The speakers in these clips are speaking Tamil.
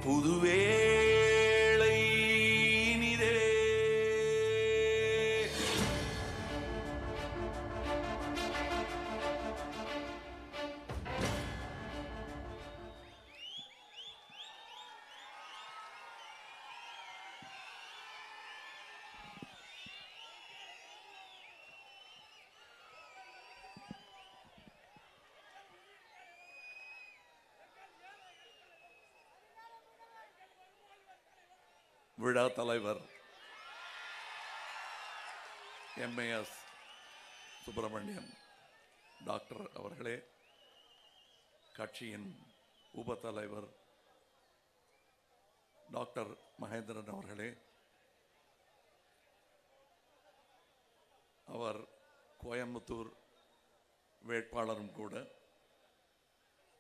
புதுவேளை இனிதே. விழா தலைவர் எம்ஏஎஸ் சுப்பிரமணியன் டாக்டர் அவர்களே, கட்சியின் உப தலைவர் டாக்டர் மகேந்திரன் அவர்களே, அவர் கோயம்புத்தூர் வேட்பாளரும் கூட,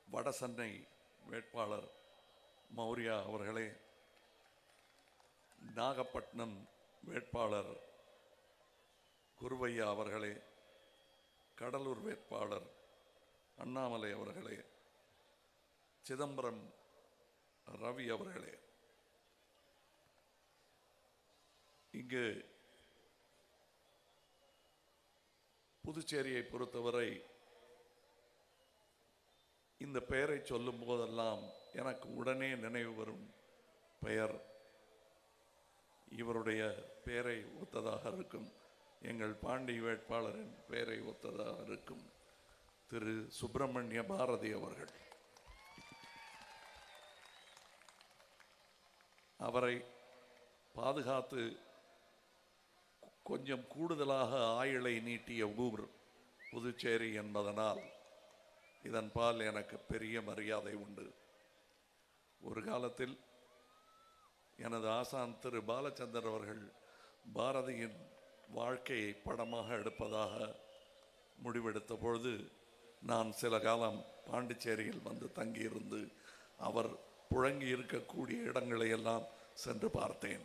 வடசென்னை வேட்பாளர் மௌரியா அவர்களே, நாகப்பட்டினம் வேட்பாளர் குருவையா அவர்களே, கடலூர் வேட்பாளர் அண்ணாமலை அவர்களே, சிதம்பரம் ரவி அவர்களே, இங்கு புதுச்சேரியை பொறுத்தவரை இந்த பெயரை சொல்லும் போதெல்லாம் எனக்கு உடனே நினைவு வரும் பெயர் இவருடைய பெயரை ஒத்ததாக இருக்கும், எங்கள் பாண்டி வேட்பாளரின் பெயரை ஒத்ததாக இருக்கும், திரு சுப்பிரமணிய பாரதி அவர்கள். அவரை பாதுகாத்து கொஞ்சம் கூடுதலாக ஆயுளை நீட்டிய ஊர் புதுச்சேரி என்பதனால் இதன் பால் எனக்கு பெரிய மரியாதை உண்டு. ஒரு காலத்தில் எனது ஆசான் திரு பாலச்சந்தர் அவர்கள் பாரதியின் வாழ்க்கையை படமாக எடுப்பதாக முடிவெடுத்த பொழுது நான் சில காலம் பாண்டிச்சேரியில் வந்து தங்கியிருந்து அவர் புழங்கி இருக்கக்கூடிய இடங்களை எல்லாம் சென்று பார்த்தேன்.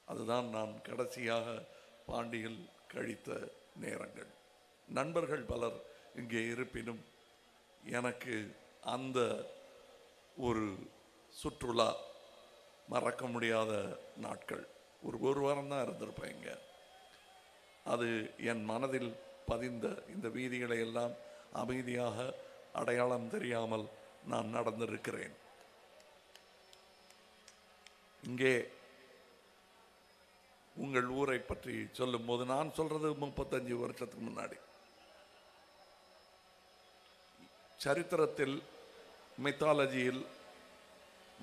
அதுதான் நான் கடைசியாக பாண்டியில் கழித்த நேரங்கள். நண்பர்கள் பலர் இங்கே இருப்பினும் எனக்கு அந்த ஒரு சுற்றுலா மறக்க முடியாத நாட்கள். ஒரு வாரம் தான் இருந்திருப்பேங்க. அது என் மனதில் பதிந்த இந்த வீதிகளை எல்லாம் அமைதியாக அடையாளம் தெரியாமல் நான் நடந்திருக்கிறேன். இங்கே உங்கள் ஊரை பற்றி சொல்லும் போது நான் சொல்றது 35 வருஷத்துக்கு முன்னாடி. சரித்திரத்தில் மித்தாலஜியில்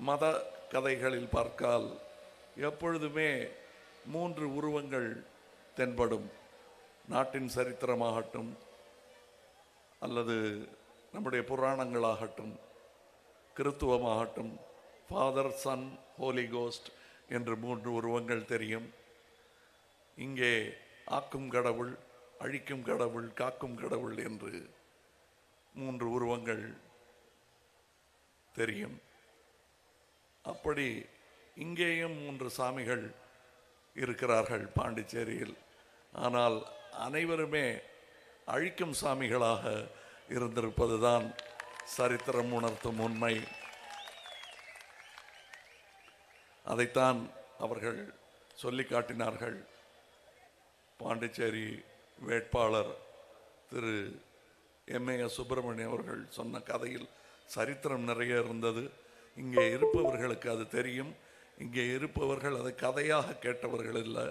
மத கதைகளில் பார்க்கால் எப்பொழுதுமே 3 உருவங்கள் தென்படும். நாட்டின் சரித்திரமாகட்டும் அல்லது நம்முடைய புராணங்களாகட்டும் கிறித்துவமாகட்டும், ஃபாதர், சன், ஹோலி கோஸ்ட் என்று 3 உருவங்கள் தெரியும். இங்கே ஆக்கும் கடவுள், அழிக்கும் கடவுள், காக்கும் கடவுள் என்று 3 உருவங்கள் தெரியும். அப்படி இங்கேயும் 3 சாமிகள் இருக்கிறார்கள் பாண்டிச்சேரியில். ஆனால் அனைவருமே அழிக்கும் சாமிகளாக இருந்திருப்பதுதான் சரித்திரம் உணர்த்தும் உண்மை. அதைத்தான் அவர்கள் சொல்லி காட்டினார்கள். பாண்டிச்சேரி வேட்பாளர் திரு எம்ஏஎஸ் சுப்பிரமணியம் அவர்கள் சொன்ன கதையில் சரித்திரம் நிறைய இருந்தது. இங்கே இருப்பவர்களுக்கு அது தெரியும். இங்கே இருப்பவர்கள் அதை கதையாக கேட்டவர்கள் இல்லை,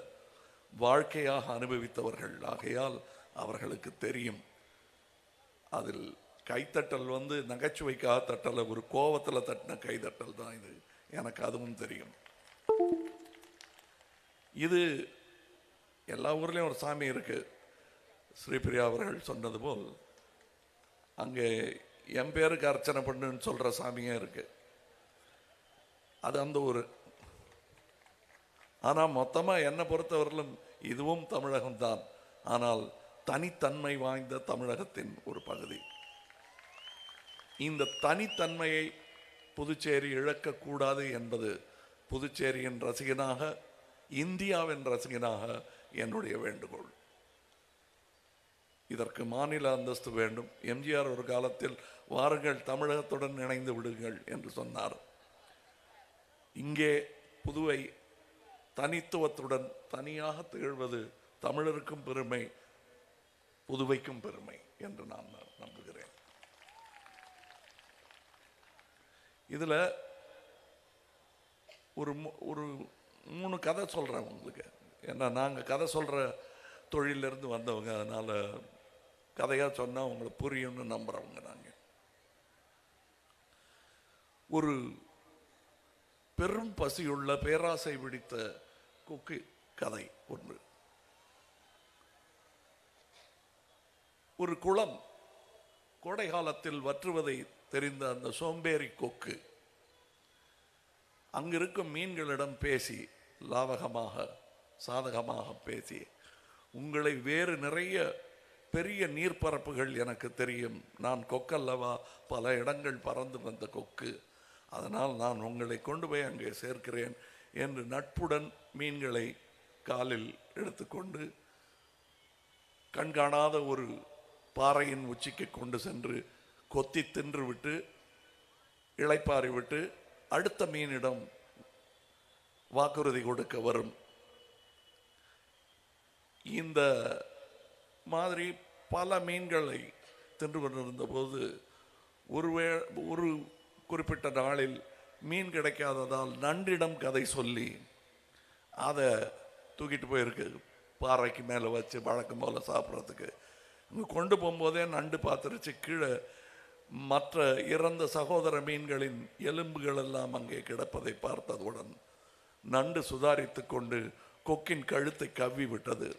வாழ்க்கையாக அனுபவித்தவர்கள். ஆகையால் அவர்களுக்கு தெரியும். அதில் கைத்தட்டல் நகைச்சுவைக்காக தட்டல, ஒரு கோவத்தில் தட்டின கைத்தட்டல் தான் இது. எனக்கு அதுவும் தெரியும். இது எல்லா ஊர்லேயும் ஒரு சாமி இருக்கு. ஸ்ரீபிரியா அவர்கள் சொன்னது போல் அங்கே என் பேருக்கு அர்ச்சனை பண்ணுன்னு சொல்ற சாமியே இருக்கு. அது அந்த ஊர். ஆனால் மொத்தமாக என்னை பொறுத்தவரையிலும் இதுவும் தமிழகம்தான். ஆனால் தனித்தன்மை வாய்ந்த தமிழகத்தின் ஒரு பகுதி. இந்த தனித்தன்மையை புதுச்சேரி இழக்கக்கூடாது என்பது புதுச்சேரியின் ரசிகனாக, இந்தியாவின் ரசிகனாக என்னுடைய வேண்டுகோள். இதற்கு மாநில அந்தஸ்து வேண்டும். எம்ஜிஆர் ஒரு காலத்தில் வாருங்கள் தமிழகத்துடன் இணைந்து விடுங்கள் என்று சொன்னார். இங்கே புதுவை தனித்துவத்துடன் தனியாக திகழ்வது தமிழருக்கும் பெருமை, புதுவைக்கும் பெருமை என்று நான் நம்புகிறேன். இதுல ஒரு 3 கதை சொல்றேன் உங்களுக்கு. ஏன்னா நாங்கள் கதை சொல்ற தொழிலிருந்து வந்தவங்க, அதனால கதையா சொன்னா உங்களுக்கு புரியும்னு நம்புறவங்க நாங்க. ஒரு பெரும் பசியுள்ள பேராசை பிடித்த கொக்கு கதை ஒன்று. ஒரு குளம் கோடை காலத்தில் வற்றுவதை தெரிந்த அந்த சோம்பேறி கொக்கு அங்கிருக்கும் மீன்களிடம் பேசி, லாவகமாக சாதகமாக பேசி, உங்களை வேறு நிறைய பெரிய நீர்ப்பரப்புகள் எனக்கு தெரியும், நான் கொக்கல்லவா, பல இடங்கள் பறந்து வந்த கொக்கு, அதனால் நான் உங்களை கொண்டு போய் அங்கே சேர்க்கிறேன் என்று நட்புடன் மீன்களை காலில் எடுத்துக்கொண்டு கண்காணாத ஒரு பாறையின் உச்சிக்கு கொண்டு சென்று கொத்தி தின்று விட்டு இளைப்பாரி விட்டு அடுத்த மீனிடம் வாக்குறுதி கொடுக்க வரும். இந்த மாதிரி பல மீன்களை தின்று கொண்டிருந்த போது ஒரு குறிப்பிட்ட நாளில் மீன் கிடைக்காததால் நண்டிடம் கதை சொல்லி அதை தூக்கிட்டு போயிருக்கு பாறைக்கு மேலே வச்சு வழக்கம் போல சாப்பிட்றதுக்கு. இங்கே கொண்டு போகும்போதே நண்டு பார்த்துருச்சு. கீழே மற்ற இறந்த சகோதர மீன்களின் எலும்புகள் எல்லாம் அங்கே கிடப்பதை பார்த்ததுடன் நண்டு சுதாரித்து கொண்டு கொக்கின் கழுத்தை கவ்வி விட்டது.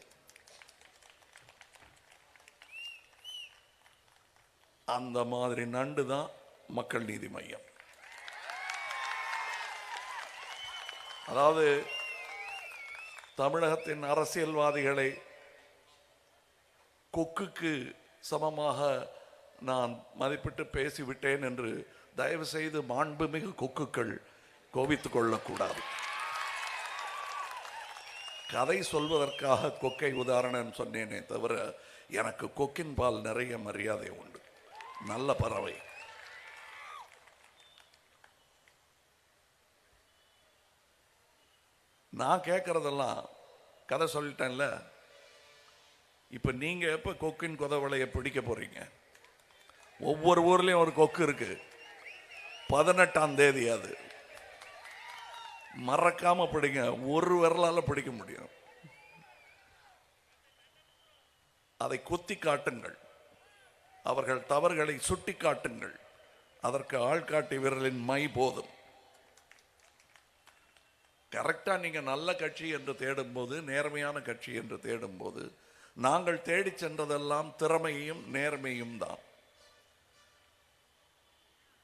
அந்த மாதிரி நண்டு தான் மக்கள் நீதி மையம். அதாவது தமிழகத்தின் அரசியல்வாதிகளை கொக்குக்கு சமமாக நான் மதிப்பிட்டு பேசிவிட்டேன் என்று தயவு செய்து மாண்புமிகு கொக்குகள் கோபித்துக் கொள்ளக்கூடாது. கதை சொல்வதற்காக கொக்கை உதாரணம் சொன்னேனே தவிர எனக்கு கொக்கின் பால் நிறைய மரியாதை உண்டு. நல்ல பறவை. நான் கேட்கறதெல்லாம் கதை சொல்லிட்டேன்ல. இப்ப நீங்க எப்ப கொக்கின் கொதவளையை பிடிக்க போறீங்க? ஒவ்வொரு ஊர்லயும் ஒரு கொக்கு இருக்கு. 18ஆம் தேதி அது மறக்காம பிடிங்க. ஒரு விரலால பிடிக்க முடியும். அதை கொத்தி காட்டுங்கள். அவர்கள் தவறுகளை சுட்டி காட்டுங்கள். அதற்கு ஆள்காட்டி விரலின் மை போதும். கரெக்டா நீங்க நல்ல கட்சி என்று தேடும்போது, நேர்மையான கட்சி என்று தேடும்போது, நாங்கள் தேடி சென்றதெல்லாம் திறமையும் நேர்மையும் தான்.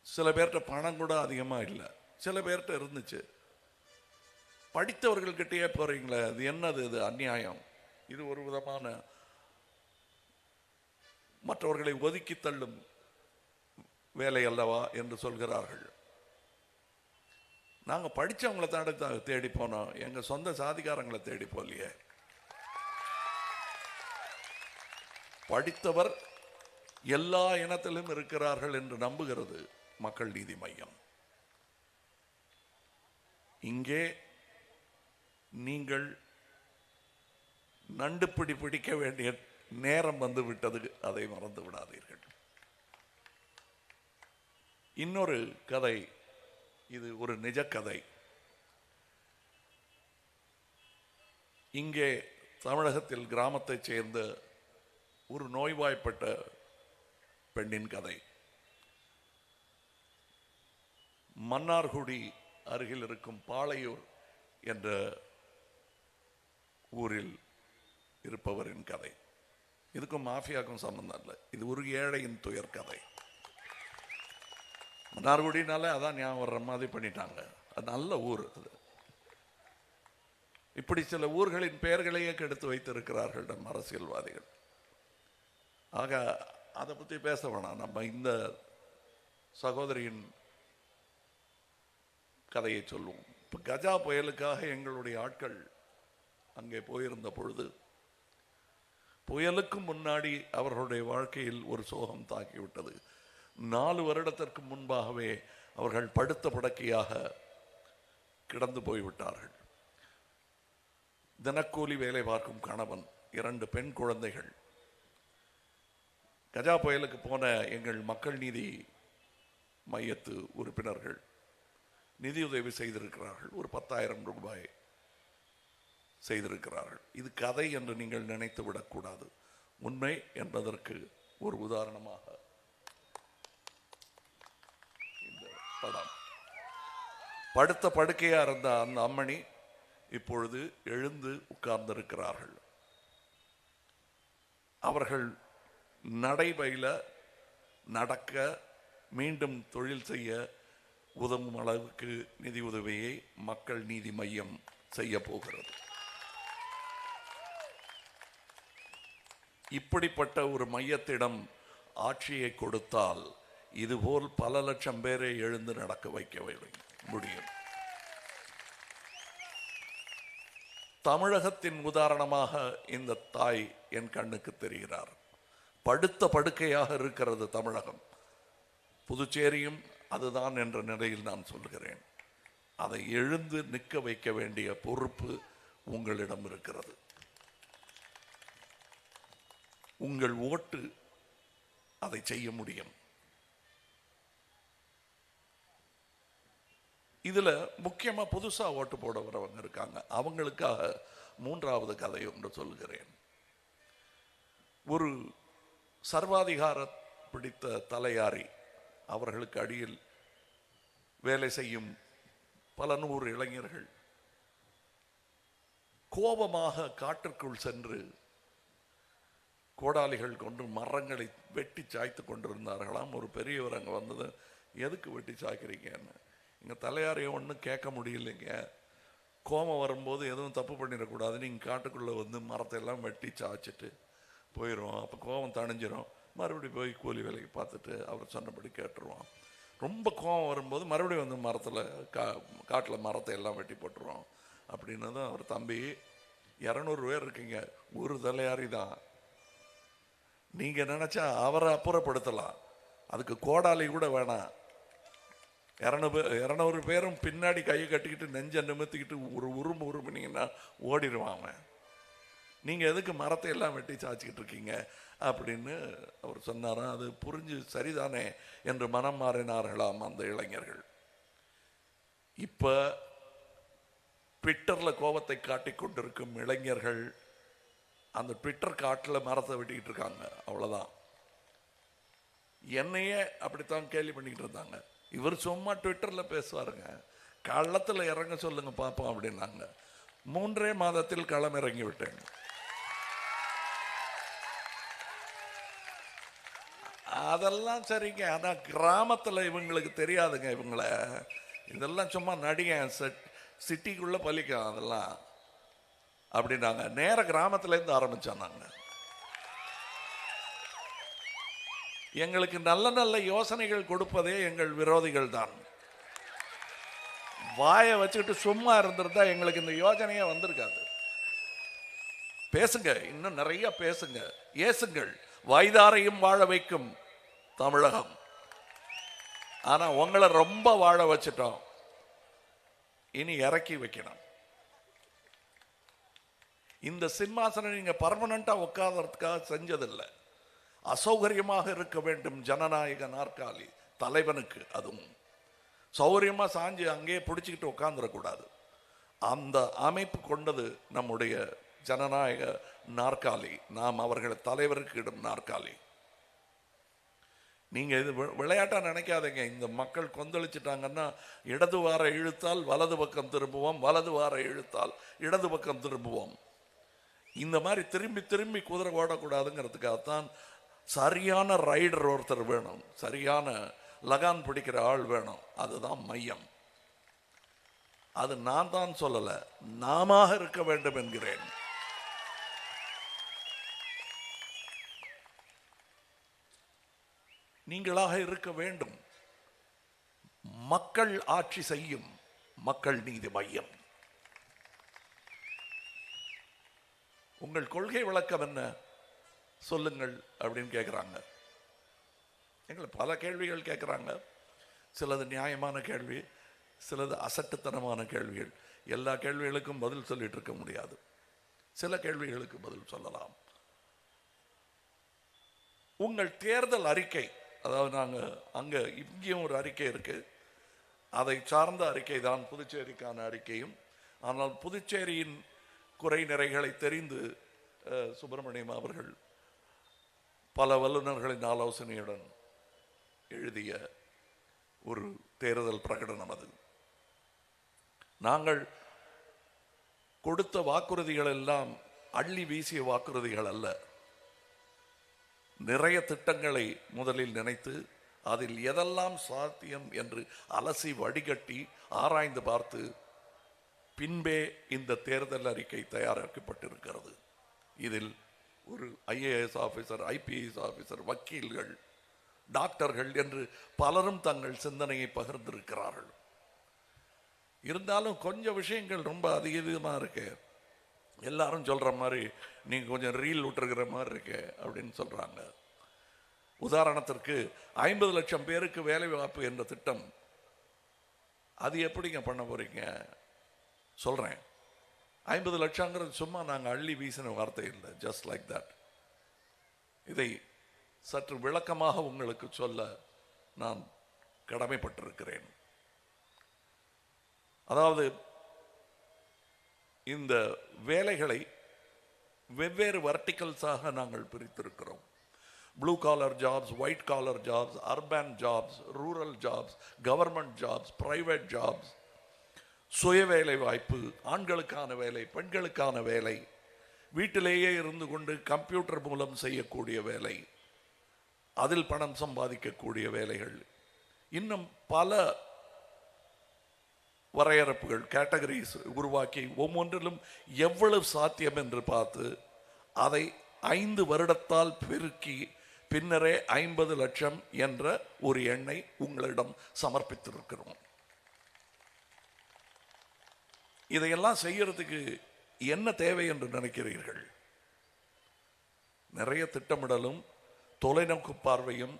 சில பேர்கிட்ட பணம் கூட அதிகமா இல்லை, சில பேர்கிட்ட இருந்துச்சு. படித்தவர்கள்கிட்டயே போறீங்களே, அது என்னது? இது அநியாயம். இது ஒரு விதமான மற்றவர்களை ஒதுக்கி தள்ளும் வேலை அல்லவா என்று சொல்கிறார்கள். நாங்க படிச்சவங்களை தேடி போனோம், எங்க சொந்த சாதிகாரங்களை தேடி போலியே. படித்தவர் எல்லா இனத்திலும் இருக்கிறார்கள் என்று நம்புகிறது மக்கள் நீதி மையம். இங்கே நீங்கள் நண்டுபிடி பிடிக்க வேண்டிய நேரம் வந்து விட்டது, அதை மறந்து விடாதீர்கள். இன்னொரு கதை, இது ஒரு நிஜ கதை. இங்கே தமிழகத்தில் கிராமத்தைச் சேர்ந்த ஒரு நோய்வாய்ப்பட்ட பெண்ணின் கதை. மன்னார்குடி அருகில் இருக்கும் பாளையூர் என்ற ஊரில் இருப்பவரின் கதை. இதுக்கும் மாஃபியாக்கும் சம்பந்தம் இல்லை. இது ஒரு ஏழையின் துயர் கதை. மன்னார்குடினால அதான் ஞாபகம் வர்ற மாதிரி பண்ணிட்டாங்க. அது நல்ல ஊர். அது இப்படி சில ஊர்களின் பெயர்களையே கெடுத்து வைத்திருக்கிறார்கள் நம் அரசியல்வாதிகள். ஆக அதை பற்றி பேச வேணாம். நம்ம இந்த சகோதரியின் கதையை சொல்லுவோம். இப்போ கஜா புயலுக்காக எங்களுடைய ஆட்கள் அங்கே போயிருந்த பொழுது, புயலுக்கு முன்னாடி அவர்களுடைய வாழ்க்கையில் ஒரு சோகம் தாக்கிவிட்டது. 4 வருடத்திற்கு முன்பாகவே அவர்கள் படுத்த படுக்கையாக கிடந்து போய்விட்டார்கள். தினக்கூலி வேலை பார்க்கும் கணவன், 2 பெண் குழந்தைகள். கஜா புயலுக்கு போன எங்கள் மக்கள் நீதி மையத்து உறுப்பினர்கள் நிதியுதவி செய்திருக்கிறார்கள். ஒரு 10,000 ரூபாய் செய்திருக்கிறார்கள். இது கதை என்று நீங்கள் நினைத்து விடக்கூடாது. உண்மை என்பதற்கு ஒரு உதாரணமாக இந்த படம். படுத்த படுக்கையா இருந்த அந்த அம்மணி இப்பொழுது எழுந்து உட்கார்ந்திருக்கிறார்கள். அவர்கள் நடைபயில, நடக்க, மீண்டும் தொழில் செய்ய உதவும் அளவுக்கு நிதி உதவியை மக்கள் நீதி மையம் செய்ய போகிறது. இப்படிப்பட்ட ஒரு மையத்திடம் ஆட்சியை கொடுத்தால் இதுபோல் பல லட்சம் பேரை எழுந்து நடக்க வைக்க முடியும். தமிழகத்தின் உதாரணமாக இந்த தாய் என் கண்ணுக்கு தெரிகிறார். படுத்த படுக்கையாக இருக்கிறது தமிழகம். புதுச்சேரியும் அதுதான் என்ற நிலையில் நான் சொல்கிறேன். அதை எழுந்து நிற்க வைக்க வேண்டிய பொறுப்பு உங்களிடம் இருக்கிறது. உங்கள் ஓட்டு அதை செய்ய முடியும். இதுல முக்கியமா புதுசா ஓட்டு போட வரவங்க இருக்காங்க. அவங்களுக்காக 3வது கதை ஒன்று சொல்கிறேன். ஒரு சர்வாதிகார பிடித்த தலையாரி, அவர்களுக்கு அடியில் வேலை செய்யும் பல 100 இளைஞர்கள் கோபமாக காட்டிற்குள் சென்று கோடாலிகள் கொண்டு மரங்களை வெட்டி சாய்த்து கொண்டிருந்தார்களாம். ஒரு பெரியவர் அங்கே வந்தது, எதுக்கு வெட்டி சாய்க்கிறீங்கன்னு. இங்கே தலையாரையை ஒன்றும் கேட்க முடியலைங்க. கோபம் வரும்போது எதுவும் தப்பு பண்ணிடக்கூடாது, நீங்கள் காட்டுக்குள்ளே வந்து மரத்தை எல்லாம் வெட்டி சாய்ச்சிட்டு போயிடுவோம். அப்போ கோபம் தணிஞ்சிரும். மறுபடியும் போய் கூலி வேலைக்கு பார்த்துட்டு அவர் சொன்னபடி கேட்டுருவோம். ரொம்ப கோபம் வரும்போது மறுபடியும் வந்து மரத்தில் காட்டில் மரத்தை எல்லாம் வெட்டி போட்டுருவோம் அப்படின்னு தான் அவர் தம்பி. 200 பேர் இருக்கீங்க, ஒரு தலையாரி தான். நீங்க நினைச்சா அவரை அப்புறப்படுத்தலாம், அதுக்கு கோடாலி கூட வேணாம். 200 பேரும் பின்னாடி கையை கட்டிக்கிட்டு நெஞ்ச நிமித்திக்கிட்டு ஒரு உருமுனீங்கன்னா ஓடிடுவாங்க. நீங்க எதுக்கு மரத்தை எல்லாம் வெட்டி சாய்ச்சிக்கிட்டு இருக்கீங்க அப்படின்னு அவர் சொன்னாராம். அது புரிஞ்சு சரிதானே என்று மனம் மாறினார்களாம் அந்த இளைஞர்கள். இப்ப ட்விட்டர்ல கோபத்தை காட்டிக் கொண்டிருக்கும் இளைஞர்கள் அந்த ட்விட்டர் காட்டில் மரத்தை வெட்டிக்கிட்டு இருக்காங்க. அவ்வளவுதான். என்னையே அப்படித்தான் கேள்வி பண்ணிக்கிட்டு இருந்தாங்க. இவர் சும்மா ட்விட்டர்ல பேசுவாருங்க, களத்துல இறங்க சொல்லுங்க பார்ப்போம் அப்படின்னாங்க. 3 மாதத்தில் களம் இறங்கி விட்டேன். அதெல்லாம் சரிங்க. ஆனா கிராமத்துல இவங்களுக்கு தெரியாதுங்க. இவங்கள இதெல்லாம் சும்மா நடிகை சிட்டிக்குள்ள பலிக்கும் அதெல்லாம் அப்படின்னாங்க. நேர கிராமத்துல இருந்து ஆரம்பிச்சாங்க. எங்களுக்கு நல்ல நல்ல யோசனைகள் கொடுப்பதே எங்கள் விரோதிகள் தான். வாயை வச்சுக்கிட்டு சும்மா இருந்திருந்தா எங்களுக்கு இந்த யோசனையே வந்திருக்காது. பேசுங்க, இன்னும் நிறைய பேசுங்க, ஏசுங்கள். வாய்தாரையும் வாழ வைக்கும் தமிழகம். ஆனா உங்களை ரொம்ப வாழ வச்சுட்டோம், இனி இறக்கி வைக்கணும். இந்த சிம்மாசனம் நீங்க பர்மனண்டா உட்கார்றதுக்காக செஞ்சதில்லை. அசௌகரியமாக இருக்க வேண்டும் ஜனநாயக நாற்காலி தலைவனுக்கு. அதுவும் சௌகரியமா சாஞ்சு அங்கேயே பிடிச்சிக்கிட்டு உட்கார்ந்துடக்கூடாது. அந்த அமைப்பு கொண்டது நம்முடைய ஜனநாயக நாற்காலி. நாம் அவர்களை தலைவருக்கு இடும் நாற்காலி. நீங்க இது விளையாட்டா நினைக்காதீங்க. இந்த மக்கள் கொந்தளிச்சிட்டாங்கன்னா இடது வார இழுத்தால் வலது பக்கம் திரும்புவோம், வலது வார இழுத்தால் இடது பக்கம் திரும்புவோம். இந்த மாதிரி திரும்பி திரும்பி குதிரை ஓடக்கூடாதுங்கிறதுக்காகத்தான் சரியான ரைடர் ஒருத்தர் வேணும், சரியான லகான் பிடிக்கிற ஆள் வேணும். அதுதான் மையம். அது நான் தான் சொல்லல, நாம இருக்க வேண்டும் என்கிறேன். நீங்களாக இருக்க வேண்டும். மக்கள் ஆட்சி செய்யும் மக்கள் நீதி மையம். உங்கள் கொள்கை விளக்கம் என்ன சொல்லுங்கள் அப்படின்னு கேட்குறாங்க. எங்களை பல கேள்விகள் கேட்குறாங்க. சிலது நியாயமான கேள்வி, சிலது அசட்டுத்தனமான கேள்விகள். எல்லா கேள்விகளுக்கும் பதில் சொல்லிட்டு இருக்க முடியாது. சில கேள்விகளுக்கு பதில் சொல்லலாம். உங்கள் தேர்தல் அறிக்கை, அதாவது நாங்கள் அங்கே இங்கேயும் ஒரு அறிக்கை இருக்கு, அதை சார்ந்த அறிக்கை தான் புதுச்சேரிக்கான அறிக்கையும். ஆனால் புதுச்சேரியின் குறை நிறைகளை தெரிந்து சுப்பிரமணியம் அவர்கள் பல வல்லுநர்களின் ஆலோசனையுடன் எழுதிய ஒரு தேர்தல் பிரகடனம் அது. நாங்கள் கொடுத்த வாக்குறுதிகள் எல்லாம் அள்ளி வீசிய வாக்குறுதிகள் அல்ல. நிறைய திட்டங்களை முதலில் நினைத்து அதில் எதெல்லாம் சாத்தியம் என்று அலசி வடிகட்டி ஆராய்ந்து பார்த்து பின்பே இந்த தேர்தல் அறிக்கை தயாரிக்கப்பட்டிருக்கிறது. இதில் ஒரு IAS ஆபீசர், IPS ஆபீசர், வக்கீல்கள், டாக்டர்கள் என்று பலரும் தங்கள் சிந்தனையை பகிர்ந்திருக்கிறார்கள். இருந்தாலும் கொஞ்சம் விஷயங்கள் ரொம்ப அதிகமாக இருக்கு. எல்லாரும் சொல்ற மாதிரி நீங்க கொஞ்சம் ரீல் விட்டுருக்கிற மாதிரி இருக்கு அப்படின்னு சொல்றாங்க. உதாரணத்திற்கு 50 லட்சம் பேருக்கு வேலை வாய்ப்பு என்ற திட்டம், அது எப்படிங்க பண்ண போறீங்க? சொல்றேன். 50 லட்சங்கிறது சும்மா நாங்கள் அள்ளி வீசின வார்த்தை இல்லை. Just like that. இதை சற்று விளக்கமாக உங்களுக்கு சொல்ல நான் கடமைப்பட்டிருக்கிறேன். அதாவது இந்த வேலைகளை வெவ்வேறு வர்டிகல்ஸாக நாங்கள் பிரித்திருக்கிறோம். Blue collar jobs, white collar jobs, urban jobs, rural jobs, government jobs, private jobs, சுய வேலை வாய்ப்பு, ஆண்களுக்கான வேலை, பெண்களுக்கான வேலை, வீட்டிலேயே இருந்து கொண்டு கம்ப்யூட்டர் மூலம் செய்யக்கூடிய வேலை, அதில் பணம் சம்பாதிக்கக்கூடிய வேலைகள், இன்னும் பல வரையறுப்புகள், கேட்டகரிஸ் உருவாக்கி ஒவ்வொன்றிலும் எவ்வளவு சாத்தியம் என்று பார்த்து அதை 5 வருடத்தால் பெருக்கி பின்னரே 50 லட்சம் என்ற ஒரு எண்ணை உங்களிடம் சமர்ப்பித்திருக்கிறோம். இதையெல்லாம் செய்யறதுக்கு என்ன தேவை என்று நினைக்கிறீர்கள்? நிறைய திட்டமிடலும் தொலைநோக்கு பார்வையும்,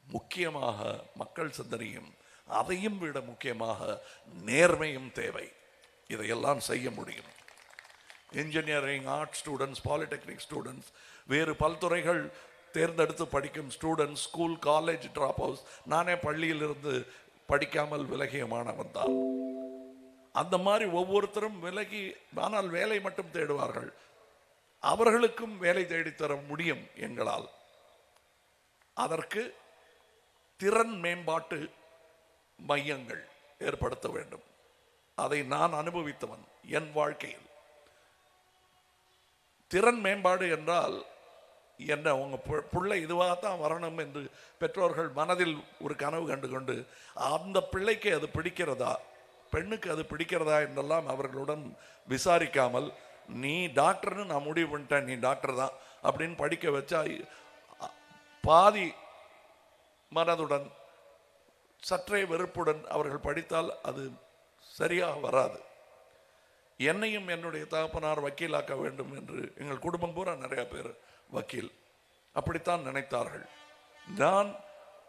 முக்கியமாக மக்கள் சிந்தனையும், அதையும் விட முக்கியமாக நேர்மையும் தேவை. இதையெல்லாம் செய்ய முடியும். Engineering, art students, polytechnic students, வேறு பல்துறைகள் தேர்ந்தெடுத்து படிக்கும் students, school college drop outs, நானே பள்ளியிலிருந்து படிக்காமல் விலகிய மாணவன் தான். அந்த மாதிரி ஒவ்வொருத்தரும் விலகி, ஆனால் வேலை மட்டும் தேடுவார்கள். அவர்களுக்கும் வேலை தேடித்தர முடியும் எங்களால். அதற்கு திறன் மேம்பாட்டு மையங்கள் ஏற்படுத்த வேண்டும். அதை நான் அனுபவித்தவன் என் வாழ்க்கையில். திறன் மேம்பாடு என்றால் என்ன? உங்க பிள்ளை இதுவாகத்தான் வரணும் என்று பெற்றோர்கள் மனதில் ஒரு கனவு கண்டு கொண்டு அந்த பிள்ளைக்கு அது பிடிக்கிறதா, பெண்ணுக்கு அது பிடிக்கிறதா என்றெல்லாம் அவர்களுடன் விசாரிக்காமல், நீ டாக்டர்னு நான் முடிவு பண்ணிட்டேன், நீ டாக்டர் தான் அப்படின்னு படிக்க வச்சா பாதி மனதுடன் சற்றே வெறுப்புடன் அவர்கள் படித்தால் அது சரியாக வராது. என்னையும் என்னுடைய தகப்பனார் வக்கீலாக்க வேண்டும் என்று எங்கள் குடும்பம் பூரா நிறைய பேர் வக்கீல், அப்படித்தான் நினைத்தார்கள். நான்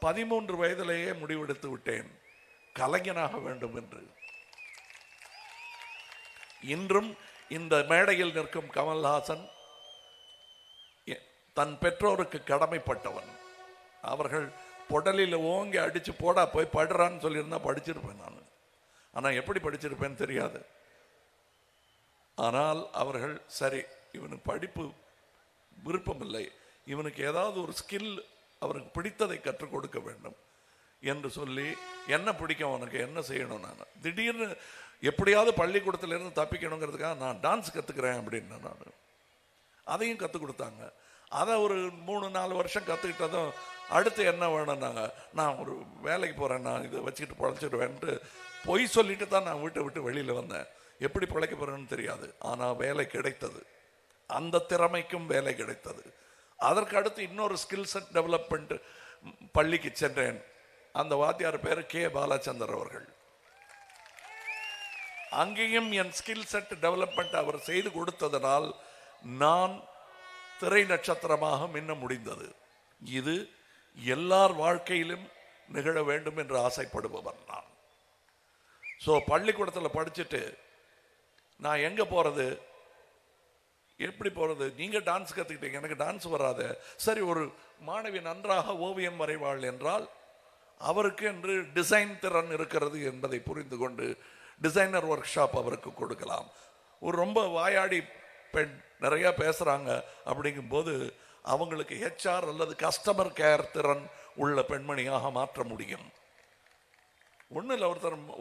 13 வயதிலேயே முடிவெடுத்து விட்டேன் கலைஞனாக வேண்டும் என்று. இன்றும் இந்த மேடையில் நிற்கும் கமல்ஹாசன் தன் பெற்றோருக்கு கடமைப்பட்டவன். அவர்கள் பொடலில் ஓங்கி அடிச்சு போடா போய் படுறான்னு சொல்லியிருந்தா படிச்சிருப்பேன் நான். ஆனால் எப்படி படிச்சிருப்பேன்னு தெரியாது. ஆனால் அவர்கள் சரி, இவனுக்கு படிப்பு விருப்பம் இல்லை, இவனுக்கு ஏதாவது ஒரு ஸ்கில், அவருக்கு பிடித்ததை கற்றுக் கொடுக்க வேண்டும் என்று சொல்லி, என்ன பிடிக்கும் அவனுக்கு, என்ன செய்யணும், நான் திடீர்னு எப்படியாவது பள்ளிக்கூடத்திலிருந்து தப்பிக்கணுங்கிறதுக்காக நான் டான்ஸ் கற்றுக்கிறேன் அப்படின்னு நான் அதையும் கற்றுக் கொடுத்தாங்க. அதை ஒரு 3-4 வருஷம் கற்றுக்கிட்டதும் அடுத்து என்ன வேணும்னாங்க, நான் ஒரு வேலைக்கு போகிறேன், நான் இதை வச்சுக்கிட்டு பழைச்சிடுவேன்ட்டு பொய் சொல்லிட்டு தான் நான் வீட்டை விட்டு வெளியில் வந்தேன். எப்படி பிழைக்க போகிறேன்னு தெரியாது, ஆனால் வேலை கிடைத்தது. அந்த திறமைக்கும் வேலை கிடைத்தது. அதற்கு அடுத்து இன்னொரு ஸ்கில் செட் டெவலப்மெண்ட் பள்ளிக்கு சென்றேன். அந்த வாத்தியார் பேர் கே பாலச்சந்தர் அவர்கள். அங்கேயும் என் ஸ்கில் செட் டெவலப்மெண்ட் அவர் செய்து கொடுத்ததனால் நான் திரை நட்சத்திரமாக மின்ன முடிந்தது. இது எல்லார் வாழ்க்கையிலும் நிகழ வேண்டும் என்று ஆசைப்படுபவர் நான். ஸோ பள்ளிக்கூடத்தில் படிச்சுட்டு நான் எங்கே போகிறது, எப்படி போகிறது? நீங்கள் டான்ஸ் கற்றுக்கிட்டீங்க, எனக்கு டான்ஸ் வராது. சரி, ஒரு மாணவி நன்றாக ஓவியம் வரைவாள் என்றால் அவருக்கு என்று டிசைன் திறன் இருக்கிறது என்பதை புரிந்து கொண்டு டிசைனர் ஒர்க் ஷாப் அவருக்கு கொடுக்கலாம். ஒரு ரொம்ப வாயாடி பெண் நிறைய பேசுகிறாங்க அப்படிங்கும்போது அவங்களுக்கு ஹெச்ஆர் அல்லது கஸ்டமர் கேர் திறன் உள்ள பெண்மணியாக மாற்ற முடியும். ஒன்றும் இல்லை,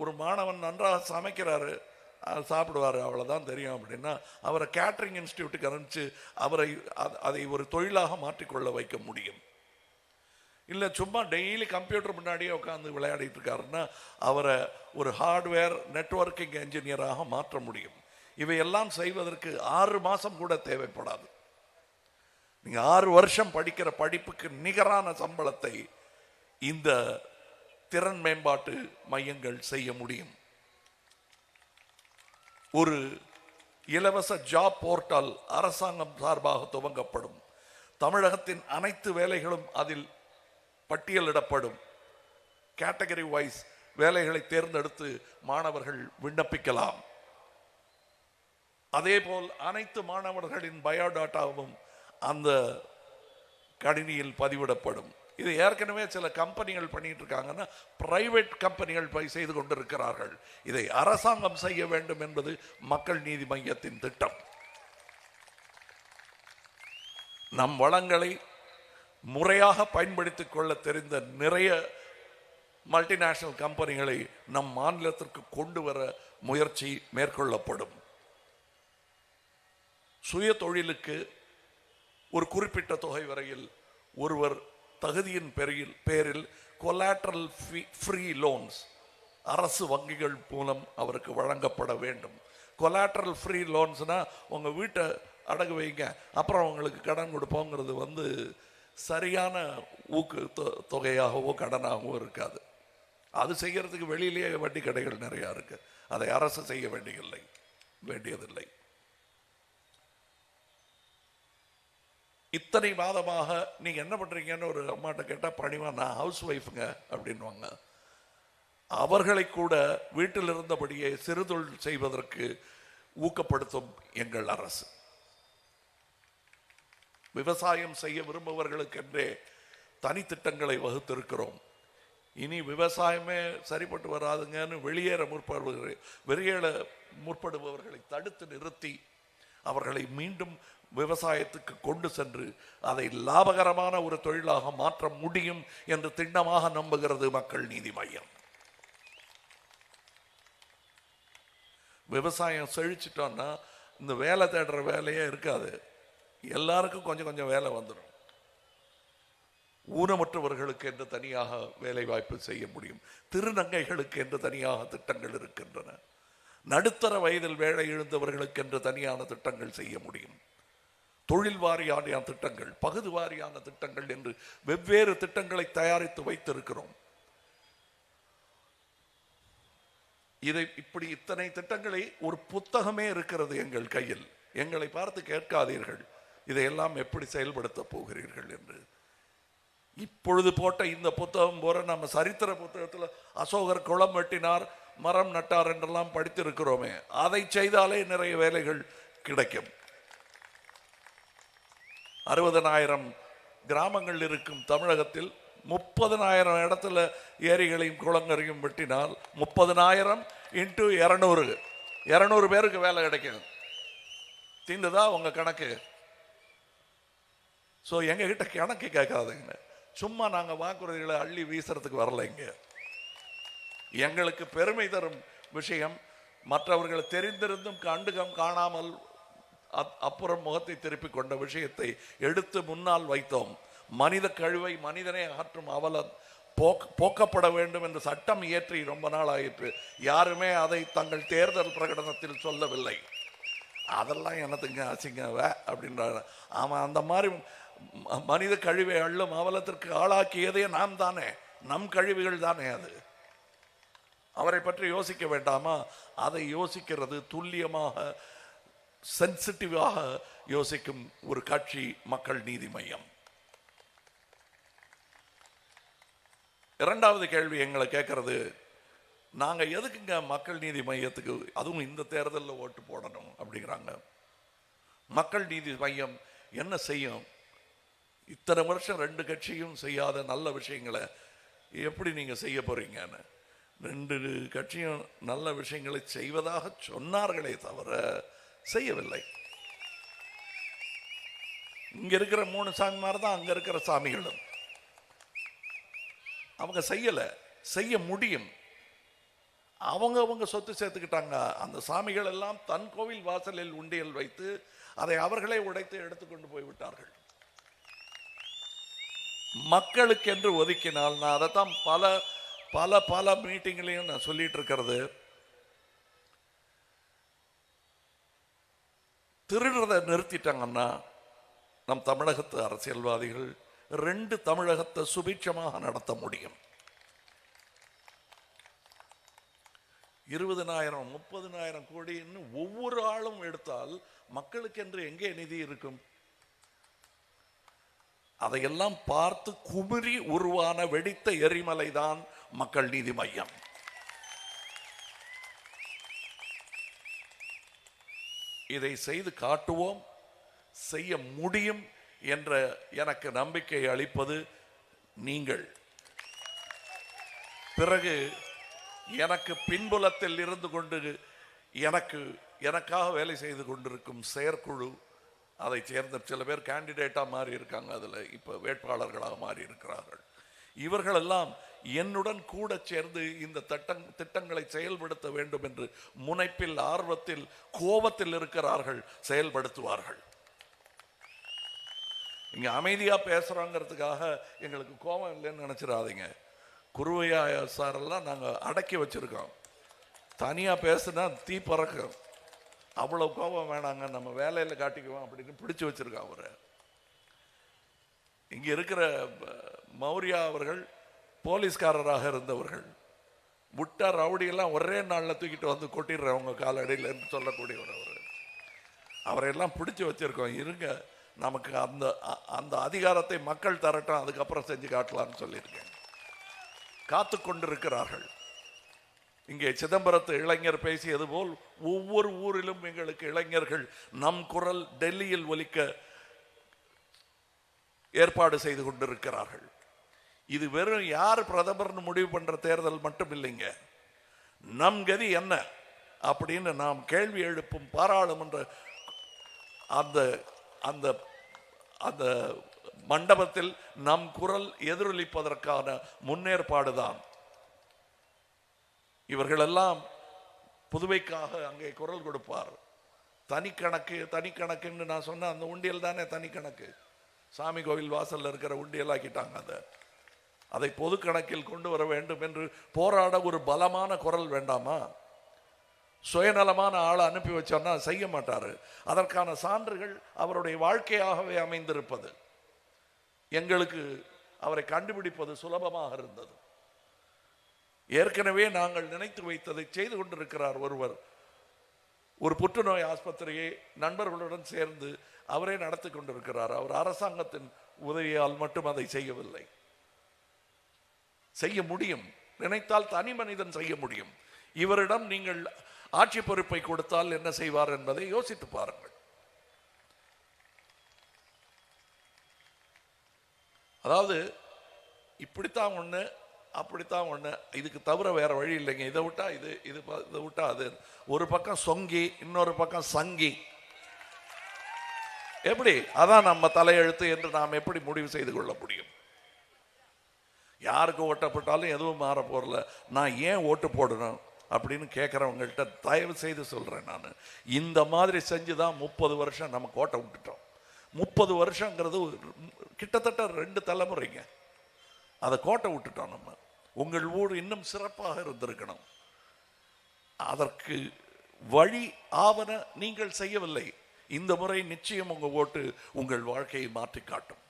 ஒரு மாணவன் நன்றாக சமைக்கிறாரு, சாப்பிடுவார், அவ்வளோதான் தெரியும் அப்படின்னா அவரை கேட்ரிங் இன்ஸ்டியூட்டுக்கு அனுப்பிச்சு அதை ஒரு தொழிலாக மாற்றிக்கொள்ள வைக்க முடியும். இல்லை சும்மா டெய்லி கம்ப்யூட்டர் முன்னாடியே உட்காந்து விளையாடிட்டு இருக்காருன்னா அவரை ஒரு ஹார்ட்வேர் நெட்வொர்க்கிங் என்ஜினியராக மாற்ற முடியும். இவையெல்லாம் செய்வதற்கு 6 மாதம் கூட தேவைப்படாது. நீங்கள் 6 வருஷம் படிக்கிற படிப்புக்கு நிகரான சம்பளத்தை இந்த திறன் மேம்பாட்டு மையங்கள் செய்ய முடியும். ஒரு இலவச ஜாப் போர்ட்டல் அரசாங்கம் சார்பாக துவங்கப்படும். தமிழகத்தின் அனைத்து வேலைகளும் அதில் பட்டியலிடப்படும். கேட்டகரி வைஸ் வேலைகளை தேர்ந்தெடுத்து மாணவர்கள் விண்ணப்பிக்கலாம். அதேபோல் அனைத்து மாணவர்களின் பயோடாட்டாவும் அந்த கணினியில் பதிவிடப்படும். இது ஏற்கனவே சில கம்பெனிகள் பண்ணிட்டு இருக்காங்கன்னா பிரைவேட் கம்பெனிகள் செய்து கொண்டிருக்கிறார்கள். இதை அரசாங்கம் செய்ய வேண்டும் என்பது மக்கள் நீதி மையத்தின் திட்டம். நம் வளங்களை முறையாக பயன்படுத்திக் கொள்ள தெரிந்த நிறைய மல்டிநேஷனல் கம்பெனிகளை நம் மாநிலத்திற்கு கொண்டு வர முயற்சி மேற்கொள்ளப்படும். சுய தொழிலுக்கு ஒரு குறிப்பிட்ட தொகை வரையில் ஒருவர் தகுதியின் பேரில் கொலாட்ரல் ஃப்ரீ லோன்ஸ் அரசு வங்கிகள் மூலம் அவருக்கு வழங்கப்பட வேண்டும். கொலாட்ரல் ஃப்ரீ லோன்ஸ்னா உங்கள் வீட்டை அடகு வைங்க அப்புறம் உங்களுக்கு கடன் கொடுப்போங்கிறது சரியான தொகையாகவோ கடனாகவோ இருக்காது. அது செய்யறதுக்கு வெளியிலேயே வட்டி கடைகள் நிறையா இருக்கு. அதை அரசு செய்ய வேண்டியதில்லை. இத்தனை மாதமாக நீங்க என்ன பண்றீங்கன்னு ஒரு அம்மாட்ட கேட்டா பணிவா நான் ஹவுஸ் ஒய்ஃபுங்க அப்படின்வாங்க. அவர்களை கூட வீட்டில் இருந்தபடியே சிறுதொழில் செய்வதற்கு ஊக்கப்படுத்தும் எங்கள் அரசு. விவசாயம் செய்ய விரும்புபவர்களுக்கென்றே தனி திட்டங்களை வகுத்திருக்கிறோம். இனி விவசாயமே சரிப்பட்டு வராதுங்கன்னு வெளியேற முற்படுபவர்களை தடுத்து நிறுத்தி அவர்களை மீண்டும் விவசாயத்துக்கு கொண்டு சென்று அதை லாபகரமான ஒரு தொழிலாக மாற்ற முடியும் என்று திண்ணமாக நம்புகிறது மக்கள் நீதி மையம். விவசாயம் செழிச்சிட்டோம்னா இந்த வேலை தேடுற வேலையே இருக்காது. எல்லாருக்கும் கொஞ்சம் கொஞ்சம் வேலை வந்துடும். ஊனமற்றவர்களுக்கு என்று தனியாக வேலை வாய்ப்பு செய்ய முடியும். திருநங்கைகளுக்கு என்று தனியாக திட்டங்கள் இருக்கின்றன. நடுத்தர வயதில் வேலை இழந்தவர்களுக்கு என்று தனியான திட்டங்கள் செய்ய முடியும். தொழில் வாரியான திட்டங்கள், பகுதி வாரியான திட்டங்கள் என்று வெவ்வேறு திட்டங்களை தயாரித்து வைத்திருக்கிறோம். இப்படி இத்தனை திட்டங்களை ஒரு புத்தகமே இருக்கிறது எங்கள் கையில். எங்களை பார்த்து கேட்காதீர்கள் இதையெல்லாம் எப்படி செயல்படுத்த போகிறீர்கள் என்று. இப்பொழுது போட்ட இந்த புத்தகம் போற நம்ம சரித்திர புத்தகத்தில் அசோகர் குளம் வெட்டினார், மரம் நட்டார் என்றெல்லாம் படித்திருக்கிறோமே, அதை செய்தாலே நிறைய வேலைகள் கிடைக்கும். 60,000 கிராமங்கள் இருக்கும் தமிழகத்தில் 30,000 இடத்துல ஏரிகளையும் குளங்கரையும் வெட்டினால் 30,000 இன்டு 200 பேருக்கு வேலை கிடைக்கும். தீர்ந்துதா உங்க கணக்கு? ஸோ எங்க கிட்ட கணக்கு கேட்காதுங்க. சும்மா நாங்க வாக்குறுதிகளை அள்ளி வீசுறதுக்கு வரல. இங்க எங்களுக்கு பெருமை தரும் விஷயம், மற்றவர்களை தெரிந்திருந்தும் கண்டுகம் காணாமல் அப்புறம் முகத்தை திருப்பிக் கொண்ட விஷயத்தை எடுத்து முன்னால் வைத்தோம். மனித கழிவை மனிதனே அகற்றும் அவலம் போக்கப்பட வேண்டும் என்று சட்டம் இயற்றி ரொம்ப நாள் ஆயிற்று. யாருமே அதை தங்கள் தேர்தல் பிரகடனத்தில் சொல்லவில்லை. அதெல்லாம் எனத்துங்க அசிங்க அப்படின்றாங்க. அவன் அந்த மாதிரி மனித கழிவை அள்ளும் அவலத்திற்கு ஆளாக்கியதே நாம் தானே, நம் கழிவுகள் தானே அது. அவரை பற்றி யோசிக்க வேண்டாமா? அதை யோசிக்கிறது துல்லியமாக சென்சிட்டிவாக யோசிக்கும் ஒரு கட்சி மக்கள் நீதி மையம். இரண்டாவது கேள்வி எங்களை கேட்கறது, நாங்க எதுக்குங்க மக்கள் நீதி மையத்துக்கு அதுவும் இந்த தேர்தலில் ஓட்டு போடணும் அப்படிங்கிறாங்க. மக்கள் நீதி மையம் என்ன செய்யும்? இத்தனை வருஷம் ரெண்டு கட்சியும் செய்யாத நல்ல விஷயங்களை எப்படி நீங்க செய்ய போறீங்கன்னு. ரெண்டு கட்சியும் நல்ல விஷயங்களை செய்வதாக சொன்னார்களே தவிர செய்யவில்லை. இங்க இருக்கிற 3 சாமிமார் தான் அங்க இருக்கிற சாமிகளும். அவங்க செய்யல, செய்ய முடியும். அவங்க சொத்து சேர்த்துக்கிட்டாங்க. அந்த சாமிகள் எல்லாம் தன் கோவில் வாசலில் உண்டியல் வைத்து அதை அவர்களே உடைத்து எடுத்துக்கொண்டு போய்விட்டார்கள். மக்களுக்கு என்று ஒதுக்கினால், நான் அதைத்தான் பல பல பல மீட்டிங்லையும் நான் சொல்லிட்டு இருக்கிறது, திருடுறதை நிறுத்திட்டாங்கன்னா நம் தமிழகத்து அரசியல்வாதிகள் 2 தமிழகத்தை சுபிட்சமாக நடத்த முடியும். 20,000 30,000 கோடி ஒவ்வொரு ஆளும் எடுத்தால் மக்களுக்கு என்று எங்கே நிதி இருக்கும்? அதையெல்லாம் பார்த்து குமிறி உருவான வெடித்த எரிமலை தான் மக்கள் நீதி மையம். இதை செய்து காட்டுவோம், செய்ய முடியும் என்ற எனக்கு நம்பிக்கை அளிப்பது நீங்கள். பிறகு எனக்கு பின்புலத்தில் இருந்து கொண்டு எனக்காக வேலை செய்து கொண்டிருக்கும் செயற்குழு, அதை சேர்ந்த சில பேர் கேண்டிடேட்டாக மாறி இருக்காங்க, அதில் இப்போ வேட்பாளர்களாக மாறி இருக்கிறார்கள். இவர்களெல்லாம் என்னுடன் கூட சேர்ந்து இந்த திட்டங்களை செயல்படுத்த வேண்டும் என்று முனைப்பில், ஆர்வத்தில், கோபத்தில் இருக்கிறார்கள். செயல்படுத்துவார்கள். இங்க அமைதியா பேசுறாங்கிறதுக்காக எங்களுக்கு கோபம் இல்லைன்னு நினைச்சிடாதீங்க. குருவையா சாரெல்லாம் நாங்க அடக்கி வச்சிருக்கோம். தனியா பேசுனா தீ பறக்கும். அவ்வளவு கோபம் வேணாங்க, நம்ம வேலையில காட்டிக்குவோம் அப்படின்னு பிடிச்சு வச்சிருக்கோம் அவரை. இங்க இருக்கிற மௌரியா அவர்கள் போலீஸ்காரராக இருந்தவர்கள். விட்டா ரவுடியெல்லாம் ஒரே நாளில் தூக்கிட்டு வந்து கொட்டிடுறவங்க காலடியில் என்று சொல்லக்கூடியவர் அவர். அவரையெல்லாம் பிடிச்சு வச்சிருக்கோம். இருங்க, நமக்கு அந்த அந்த அதிகாரத்தை மக்கள் தரட்டும், அதுக்கப்புறம் செஞ்சு காட்டலாம்னு சொல்லியிருக்கேன். காத்து கொண்டிருக்கிறார்கள். இங்கே சிதம்பரத்து இளைஞர் பேசியது போல் ஒவ்வொரு ஊரிலும் எங்களுக்கு இளைஞர்கள் நம் குரல் டெல்லியில் ஒலிக்க ஏற்பாடு செய்து கொண்டிருக்கிறார்கள். இது வெறும் யார் பிரதமர்னு முடிவு பண்ற தேர்தல் மட்டும் இல்லைங்க. நம் கதி என்ன அப்படின்னு நாம் கேள்வி எழுப்பும் பாராளுமன்ற அந்த அந்த அந்த மண்டபத்தில் நம் குரல் எதிரொலிப்பதற்கான முன்னேற்பாடுதான். இவர்களெல்லாம் புதுவைக்காக அங்கே குரல் கொடுப்பார். தனி கணக்குன்னு நான் சொன்ன அந்த உண்டியல் தானே தனி கணக்கு. சாமி கோவில் வாசல்ல இருக்கிற உண்டியல் ஆக்கிட்டாங்க. அதை பொது கணக்கில் கொண்டு வர வேண்டும் என்று போராட ஒரு பலமான குரல் வேண்டாமா? சுயநலமான ஆளை அனுப்பி வச்சோன்னா செய்ய மாட்டாரு. அதற்கான சான்றுகள் அவருடைய வாழ்க்கையாகவே அமைந்திருப்பது. எங்களுக்கு அவரை கண்டுபிடிப்பது சுலபமாக இருந்தது. ஏற்கனவே நாங்கள் நினைத்து வைத்ததை செய்து கொண்டிருக்கிறார் ஒருவர். ஒரு புற்றுநோய் ஆஸ்பத்திரியை நண்பர்களுடன் சேர்ந்து அவரே நடத்தி கொண்டிருக்கிறார். அவர் அரசாங்கத்தின் உதவியால் மட்டும் அதை செய்யவில்லை. செய்ய முடியும், நினைத்தால் தனி மனிதன் செய்ய முடியும். இவரிடம் நீங்கள் ஆட்சி பொறுப்பை கொடுத்தால் என்ன செய்வார் என்பதை யோசித்து பாருங்கள். அதாவது இப்படித்தான் ஒண்ணு, அப்படித்தான் ஒண்ணு, இதுக்கு தவிர வேற வழி இல்லைங்க. இதை விட்டா இதை விட்டா அது. ஒரு பக்கம் சொங்கி, இன்னொரு பக்கம் சங்கி. எப்படி அதான் நம்ம தலையெழுத்து என்று நாம் எப்படி முடிவு செய்து கொள்ள முடியும்? யாருக்கு ஓட்டப்பட்டாலும் எதுவும் மாற போறல. நான் ஏன் ஓட்டு போடணும் அப்படின்னு கேட்கறவங்கள்ட்ட தயவு செய்து சொல்றேன். நான் இந்த மாதிரி செஞ்சுதான் 30 வருஷம் நம்ம கோட்டை விட்டுட்டோம். 30 வருஷங்கிறது கிட்டத்தட்ட 2 தலைமுறைங்க. அதை கோட்டை விட்டுட்டோம் நம்ம. உங்கள் ஊர் இன்னும் சிறப்பாக இருந்திருக்கணும். அதற்கு வழி ஆவன நீங்கள் செய்யவில்லை. இந்த முறை நிச்சயம் உங்க ஓட்டு உங்கள் வாழ்க்கையை மாற்றி காட்டும்.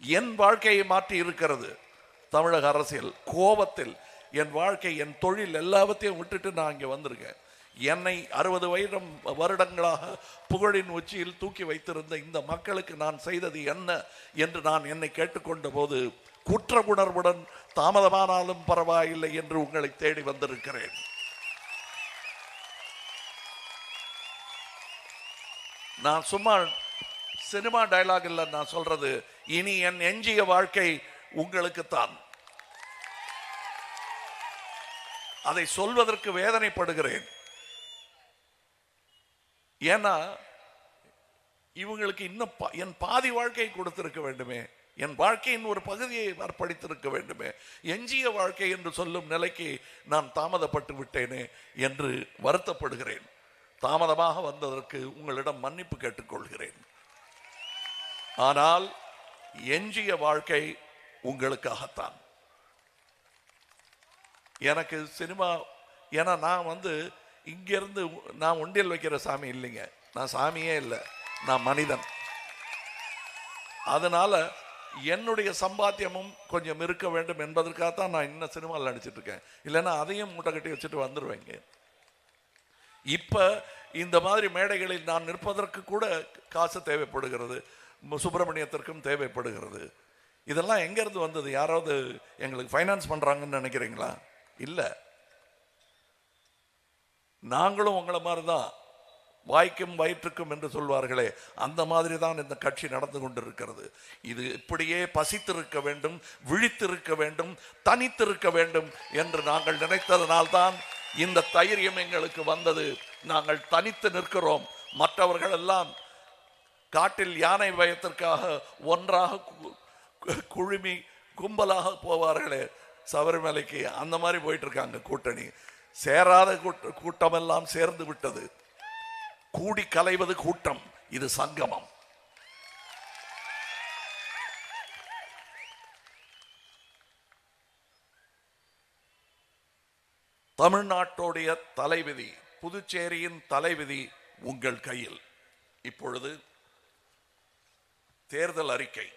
என் வாழ்க்கையை மாற்றி இருக்கிறது தமிழக அரசியல். கோபத்தில் என் வாழ்க்கை, என் தொழில் எல்லாவற்றையும் விட்டுட்டு நான் இங்கே வந்திருக்கேன். என்னை 60 வருடங்களாக புகழின் உச்சியில் தூக்கி வைத்திருந்த இந்த மக்களுக்கு நான் செய்தது என்ன என்று நான் என்னை கேட்டுக்கொண்ட போது குற்ற உணர்வுடன் தாமதமானாலும் பரவாயில்லை என்று உங்களை தேடி வந்திருக்கிறேன். நான் சும்மா சினிமா டயலாக் இல்ல நான் சொல்றது. இனி என் எஞ்சிய வாழ்க்கை உங்களுக்குத்தான். அதை சொல்வதற்கு வேதனைப்படுகிறேன். ஏன்னா இவங்களுக்கு இன்னும் என் பாதி வாழ்க்கை கொடுத்திருக்க வேண்டுமே, என் வாழ்க்கையின் ஒரு பகுதியை அர்ப்பணித்திருக்க வேண்டுமே. எஞ்சிய வாழ்க்கை என்று சொல்லும் நிலைக்கு நான் தாமதப்பட்டு விட்டேனே என்று வருத்தப்படுகிறேன். தாமதமாக வந்ததற்கு உங்களிடம் மன்னிப்பு கேட்டுக்கொள்கிறேன். ஆனால் எஞ்சிய வாழ்க்கை உங்களுக்காகத்தான். எனக்கு சினிமா, ஏன்னா நான் இங்கிருந்து நான் உண்டியல் வைக்கிற சாமி இல்லைங்க. நான் சாமியே இல்லை, நான் மனிதன். அதனால என்னுடைய சம்பாத்தியமும் கொஞ்சம் இருக்க வேண்டும் என்பதற்காகத்தான் நான் இன்னும் சினிமாவில் நடிச்சிட்டு இருக்கேன். இல்லைன்னா அதையும் மூட்டை கட்டி வச்சுட்டு வந்துடுவேங்க. இப்ப இந்த மாதிரி மேடைகளில் நான் நிற்பதற்கு கூட காசு தேவைப்படுகிறது, சுப்பிரமணியத்திற்கும் தேவைப்படுகிறது. இதெல்லாம் எங்க இருந்து வந்தது? யாராவது எங்களுக்கு ஃபைனான்ஸ் பண்றாங்கன்னு நினைக்கிறீங்களா? இல்ல, நாங்களும் உங்களை மாதிரிதான், வாய்க்கும் வயிற்றுக்கும் என்று சொல்வார்களே, அந்த மாதிரி தான் இந்த கட்சி நடந்து கொண்டிருக்கிறது. இது இப்படியே பசித்திருக்க வேண்டும், விழித்திருக்க வேண்டும், தனித்திருக்க வேண்டும் என்று நாங்கள் நினைத்ததனால்தான் இந்த தைரியம் எங்களுக்கு வந்தது. நாங்கள் தனித்து நிற்கிறோம். மற்றவர்கள் எல்லாம் காட்டில் யானை பயத்திற்காக ஒன்றாக குழுமி கும்பலாக போவார்களே சபரிமலைக்கு, அந்த மாதிரி போயிட்டு இருக்காங்க கூட்டணி. சேராத கூட்டம் எல்லாம் சேர்ந்து விட்டது. கூடி கலைவது கூட்டம், இது சங்கமம். தமிழ்நாட்டுடைய தலைவிதி, புதுச்சேரியின் தலைவிதி உங்கள் கையில். இப்பொழுது தேர்தல் அறிக்கை.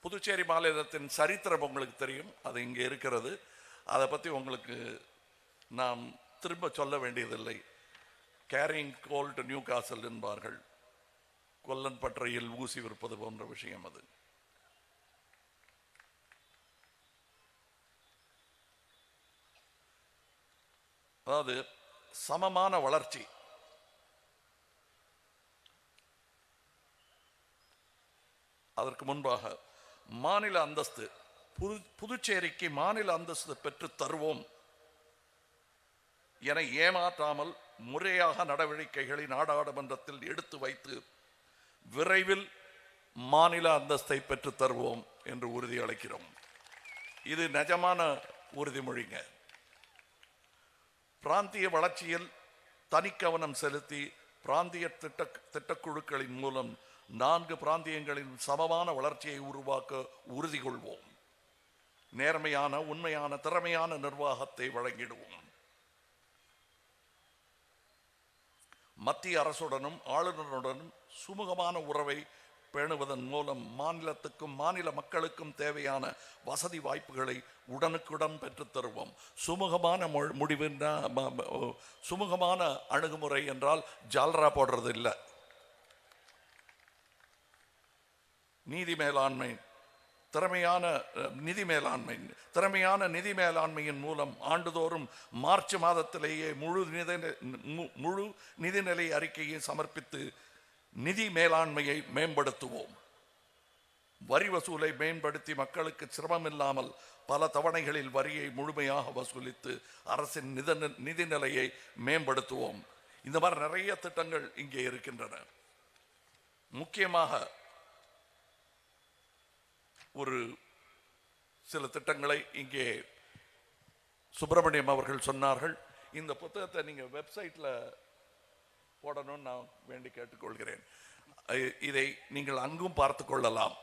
புதுச்சேரி மாநிலத்தின் சரித்திரம் உங்களுக்கு தெரியும், அது இங்கே இருக்கிறது. அதை பற்றி உங்களுக்கு நாம் திரும்ப சொல்ல வேண்டியதில்லை. Carrying coal to Newcastle என்பார்கள். கொல்லன் பற்றையில் ஊசி விற்பது போன்ற விஷயம் அது. அதாவது சமமான வளர்ச்சி. அதற்கு முன்பாக மாநில அந்தஸ்து, புதுச்சேரிக்கு மாநில அந்தஸ்து பெற்று தருவோம் என ஏமாற்றாமல் முறையாக நடவடிக்கைகளை நாடாளுமன்றத்தில் எடுத்து வைத்து விரைவில் மாநில அந்தஸ்தை பெற்று தருவோம் என்று உறுதி அளிக்கிறோம். இது நிஜமான உறுதிமொழிங்க. பிராந்திய வளர்ச்சியில் தனி கவனம் செலுத்தி பிராந்திய திட்டக்குழுக்களின் மூலம் 4 பிராந்தியங்களின் சமமான வளர்ச்சியை உருவாக்க உறுதி கொள்வோம். நேர்மையான, உண்மையான, திறமையான நிர்வாகத்தை வழங்கிடுவோம். மத்திய அரசுடனும் ஆளுநருடனும் சுமூகமான உறவை பேணுவதன் மூலம் மாநிலத்துக்கும் மாநில மக்களுக்கும் தேவையான வசதி வாய்ப்புகளை உடனுக்குடன் பெற்றுத் தருவோம். சுமூகமான சுமூகமான அணுகுமுறை என்றால் ஜால்ரா போடுறது இல்லை. நீதி மேலாண்மை, திறமையான நிதி மேலாண்மையின் மூலம் ஆண்டுதோறும் மார்ச் மாதத்திலேயே முழு நிதிநிலை அறிக்கையை சமர்ப்பித்து நிதி மேலாண்மையை மேம்படுத்துவோம். வரி வசூலை மேம்படுத்தி மக்களுக்கு சிரமம் இல்லாமல் பல தவணைகளில் வரியை முழுமையாக வசூலித்து அரசின் நிதிநிலையை மேம்படுத்துவோம். இந்த மாதிரி நிறைய திட்டங்கள் இங்கே இருக்கின்றன. முக்கியமாக ஒரு சில திட்டங்களை இங்கே சுப்பிரமணியம் அவர்கள் சொன்னார்கள். இந்த புத்தகத்தை நீங்க வெப்சைட்ல போடணும்னு நான் வேண்டி கேட்டுக்கொள்கிறேன். இதை நீங்கள் அங்கும் பார்த்து கொள்ளலாம்,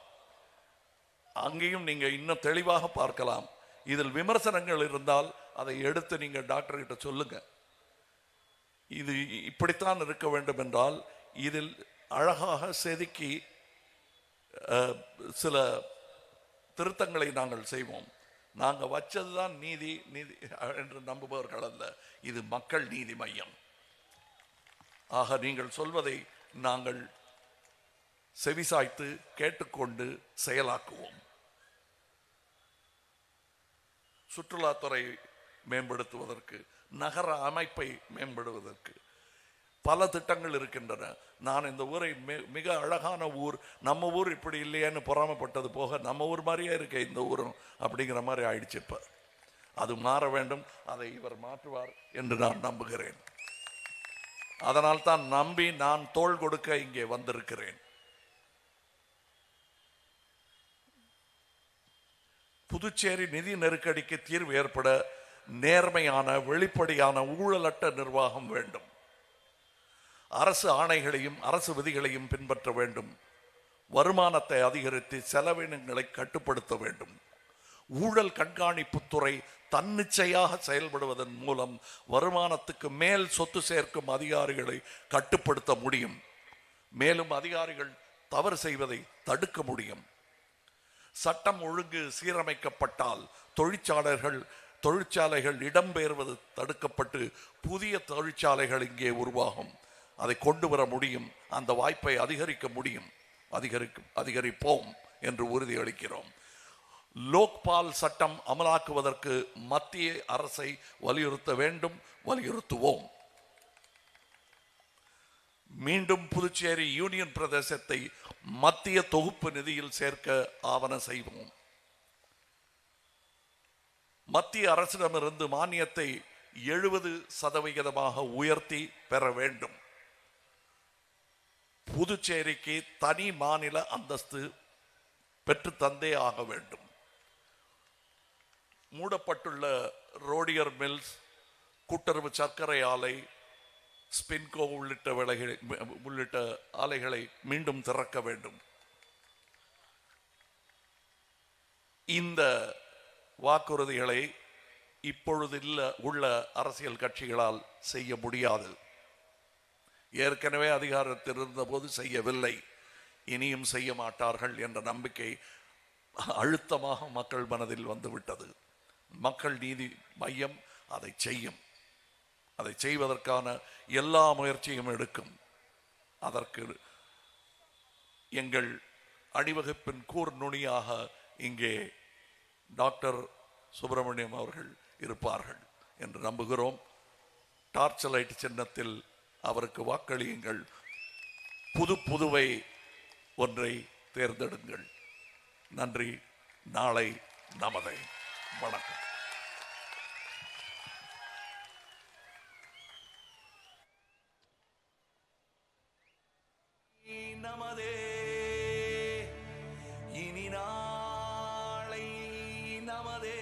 அங்கேயும் நீங்க இன்னும் தெளிவாக பார்க்கலாம். இதில் விமர்சனங்கள் இருந்தால் அதை எடுத்து நீங்க டாக்டர் கிட்ட சொல்லுங்க. இது இப்படித்தான் இருக்க வேண்டும் என்றால் இதில் அழகாக செதுக்கி சில திருத்தங்களை நாங்கள் செய்வோம். நாங்கள் வச்சதுதான் நீதி நீதி என்று நம்புபவர்கள் அல்ல, இது மக்கள் நீதி மையம். ஆக நீங்கள் சொல்வதை நாங்கள் செவிசாய்த்து கேட்டுக்கொண்டு செயலாக்குவோம். சுற்றுலாத்துறை மேம்படுத்துவதற்கு, நகர அமைப்பை மேம்படுவதற்கு பல திட்டங்கள் இருக்கின்றன. நான் இந்த ஊரை மிக அழகான ஊர், நம்ம ஊர் இப்படி இல்லையான்னு பொறாமப்பட்டது போக, நம்ம ஊர் மாதிரியே இருக்க இந்த ஊரும் அப்படிங்கிற மாதிரி ஆயிடுச்சு. இப்ப அது மாற வேண்டும். அதை இவர் மாற்றுவார் என்று நான் நம்புகிறேன். அதனால் தான் நம்பி நான் தோள் கொடுக்க இங்கே வந்திருக்கிறேன். புதுச்சேரி நிதி நெருக்கடிக்கு தீர்வு ஏற்பட நேர்மையான, வெளிப்படையான, ஊழலற்ற நிர்வாகம் வேண்டும். அரசு ஆணைகளையும் அரசு விதிகளையும் பின்பற்ற வேண்டும். வருமானத்தை அதிகரித்து செலவினங்களை கட்டுப்படுத்த வேண்டும். ஊழல் கண்காணிப்புத்துறை தன்னிச்சையாக செயல்படுவதன் மூலம் வருமானத்துக்கு மேல் சொத்து சேர்க்கும் அதிகாரிகளை கட்டுப்படுத்த முடியும். மேலும் அதிகாரிகள் தவறு செய்வதை தடுக்க முடியும். சட்டம் ஒழுங்கு சீரமைக்கப்பட்டால் தொழிற்சாலைகள் இடம்பெயர்வது தடுக்கப்பட்டு புதிய தொழிற்சாலைகள் இங்கே உருவாகும். அதை கொண்டு வர முடியும். அந்த வாய்ப்பை அதிகரிக்க முடியும். அதிகரிப்போம் என்று உறுதியளிக்கிறோம். லோக்பால் சட்டம் அமலாக்குவதற்கு மத்திய அரசை வலியுறுத்த வேண்டும், வலியுறுத்துவோம். மீண்டும் புதுச்சேரி யூனியன் பிரதேசத்தை மத்திய தொகுப்பு நிதியில் சேர்க்க ஆவணம் செய்வோம். மத்திய அரசிடமிருந்து மானியத்தை 70% உயர்த்தி பெற வேண்டும். புதுச்சேரிக்கு தனி மாநில அந்தஸ்து பெற்று தந்தே ஆக வேண்டும். மூடப்பட்டுள்ள ரோடியர் மில்ஸ், கூட்டுறவு சர்க்கரை ஆலை, ஸ்பின்கோ உள்ளிட்ட ஆலைகளை மீண்டும் திறக்க வேண்டும். இந்த வாக்குறுதிகளை இப்பொழுது உள்ள அரசியல் கட்சிகளால் செய்ய முடியாது. ஏற்கனவே அதிகாரத்தில் இருந்தபோது செய்யவில்லை, இனியும் செய்ய மாட்டார்கள் என்ற நம்பிக்கை அழுத்தமாக மக்கள் மனதில் வந்துவிட்டது. மக்கள் நீதி மையம் அதை செய்யும். அதை செய்வதற்கான எல்லா முயற்சியும் எடுக்கும். அதற்கு எங்கள் அணிவகுப்பின் கூர் நுனியாக இங்கே டாக்டர் சுப்பிரமணியம் அவர்கள் இருப்பார்கள் என்று நம்புகிறோம். டார்ச் லைட் சின்னத்தில் அவருக்கு வாக்களியுங்கள். புதுவை ஒன்றை தேர்ந்தெடுங்கள். நன்றி. நாளை நமதே. வணக்கம். நமதே. இனி நாளை நமதே.